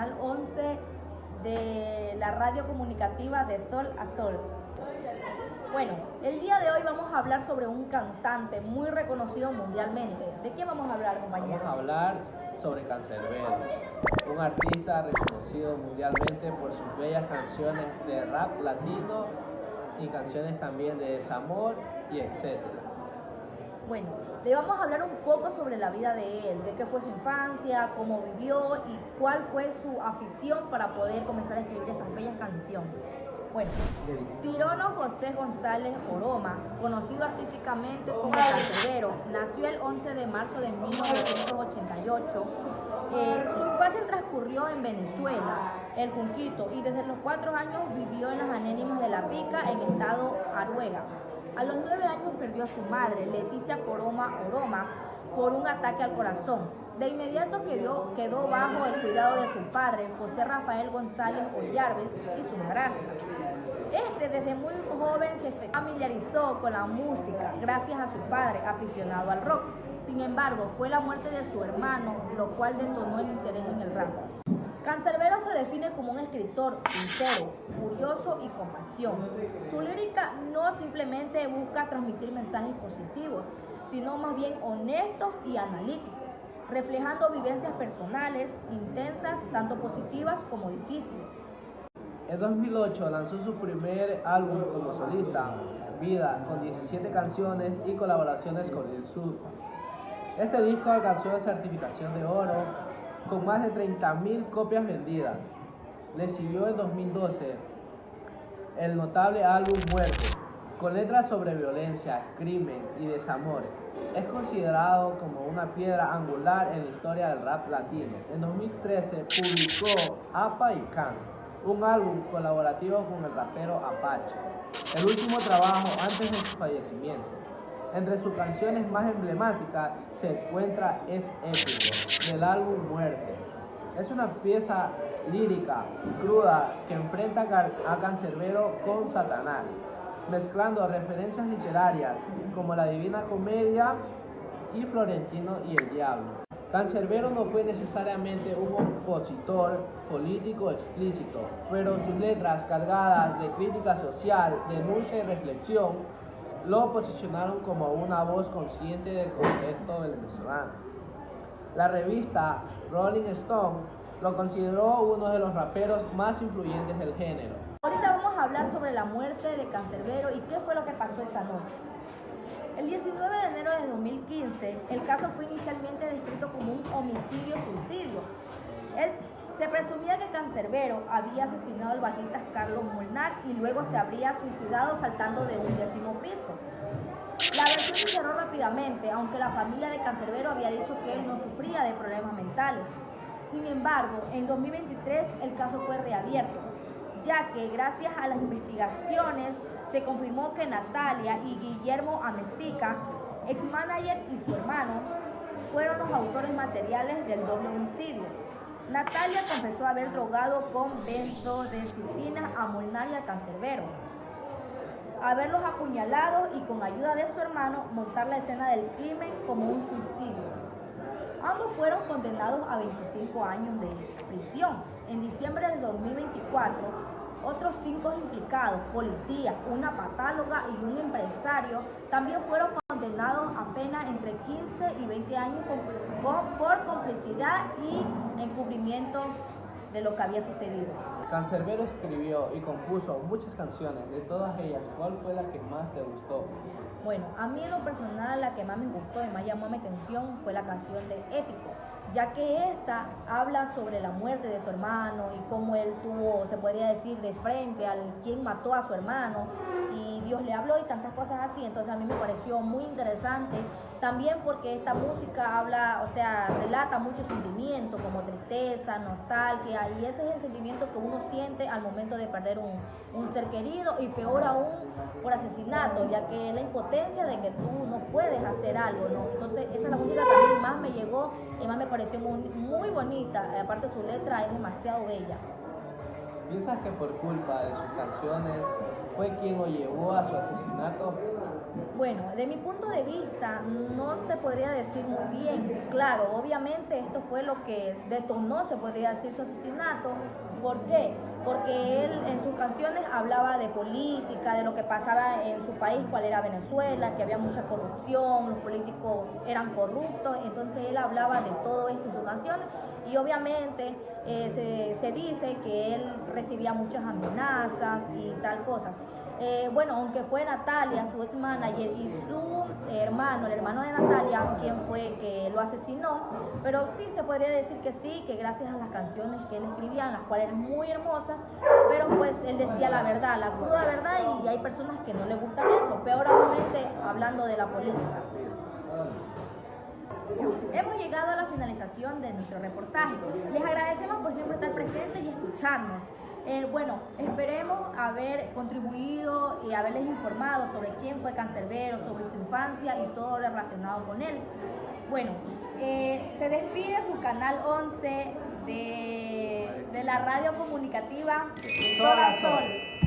Canal 11 de la radio comunicativa de Sol a Sol. Bueno, el día de hoy vamos a hablar sobre un cantante muy reconocido mundialmente. ¿De quién vamos a hablar, compañero? Vamos a hablar sobre Canserbero, un artista reconocido mundialmente por sus bellas canciones de rap latino y canciones también de desamor y etcétera. Bueno, le vamos a hablar un poco sobre la vida de él, de qué fue su infancia, cómo vivió y cuál fue su afición para poder comenzar a escribir esas bellas canciones. Bueno, Tirono José González Oroma, conocido artísticamente como Canserbero, nació el 11 de marzo de 1988. Su infancia transcurrió en Venezuela, el Junquito, y desde los 4 años vivió en las Anénimas de la Pica, en estado Aruega. A los 9 años perdió a su madre, Leticia Oroma, por un ataque al corazón. De inmediato quedó bajo el cuidado de su padre, José Rafael González Ollarves, y su madrastra. Desde muy joven se familiarizó con la música gracias a su padre, aficionado al rock. Sin embargo, fue la muerte de su hermano lo cual detonó el interés en el rap. Canserbero se define como un escritor sincero, curioso y con pasión. Su lírica no simplemente busca transmitir mensajes positivos, sino más bien honestos y analíticos, reflejando vivencias personales intensas, tanto positivas como difíciles. En 2008 lanzó su primer álbum como solista, Vida, con 17 canciones y colaboraciones con Lil Supa. Este disco alcanzó la certificación de oro con más de 30.000 copias vendidas. Le siguió en 2012 el notable álbum Muerte, con letras sobre violencia, crimen y desamor. Es considerado como una piedra angular en la historia del rap latino. En 2013 publicó Apa y Can, un álbum colaborativo con el rapero Apache, el último trabajo antes de su fallecimiento. Entre sus canciones más emblemáticas se encuentra Es Épico, del álbum Muerte. Es una pieza lírica y cruda que enfrenta a Canserbero con Satanás, mezclando referencias literarias como la Divina Comedia y Florentino y el Diablo. Canserbero no fue necesariamente un opositor político explícito, pero sus letras cargadas de crítica social, denuncia y reflexión lo posicionaron como una voz consciente del contexto venezolano. La revista Rolling Stone lo consideró uno de los raperos más influyentes del género. Ahorita vamos a hablar sobre la muerte de Canserbero y qué fue lo que pasó esa noche. El 19 de enero de 2015, el caso fue inicialmente descrito como un homicidio-suicidio. Se presumía que Canserbero había asesinado al bajista Carlos Molnar y luego se habría suicidado saltando de un 10º piso. La versión se cerró rápidamente, aunque la familia de Canserbero había dicho que él no sufría de problemas mentales. Sin embargo, en 2023 el caso fue reabierto, ya que gracias a las investigaciones se confirmó que Natalia y Guillermo Amestica, ex-manager, y su hermano, fueron los autores materiales del doble homicidio. Natalia confesó haber drogado con benzodiazepinas a Molnar y a Canserbero, haberlos apuñalado y con ayuda de su hermano montar la escena del crimen como un suicidio. Ambos fueron condenados a 25 años de prisión. En diciembre del 2024, otros 5 implicados, policías, una patóloga y un empresario, también fueron condenados a pena entre 15 y 20 años por complicidad y encubrimiento de lo que había sucedido. Canserbero escribió y compuso muchas canciones. De todas ellas, ¿cuál fue la que más te gustó? Bueno, a mí en lo personal la que más me gustó y más llamó mi atención fue la canción de Épico, ya que esta habla sobre la muerte de su hermano y cómo él tuvo, se podría decir, de frente al quien mató a su hermano y Dios le habló y tantas cosas así. Entonces a mí me pareció muy interesante también porque esta música habla, o sea, relata mucho sentimiento como tristeza, nostalgia, y ese es el sentimiento que uno siente al momento de perder un ser querido y peor aún por asesinato, ya que es la impotencia de que tú no puedes hacer algo, ¿no? Entonces esa es la música que a mí más me llegó y más me pareció muy bonita. Aparte su letra es demasiado bella. ¿Piensas que por culpa de sus canciones fue quien lo llevó a su asesinato? Bueno, de mi punto de vista, no te podría decir muy bien. Claro, obviamente esto fue lo que detonó, se podría decir, su asesinato. ¿Por qué? Porque él en sus canciones hablaba de política, de lo que pasaba en su país, cuál era Venezuela, que había mucha corrupción, los políticos eran corruptos, entonces él hablaba de todo esto en sus canciones y obviamente se dice que él recibía muchas amenazas y tal cosas. Bueno, aunque fue Natalia, su ex manager, y su hermano, el hermano de Natalia, quien fue que lo asesinó, pero sí se podría decir que sí, que gracias a las canciones que él escribía, las cuales eran muy hermosas, pero pues él decía la verdad, la cruda verdad, y hay personas que no les gustan eso, peor obviamente hablando de la política. Hemos llegado a la finalización de nuestro reportaje. Les agradecemos por siempre estar presentes y escucharnos. Bueno, esperemos haber contribuido y haberles informado sobre quién fue Cancerbero, sobre su infancia y todo lo relacionado con él. Bueno, se despide su canal 11 de la radio comunicativa Sol a Sol.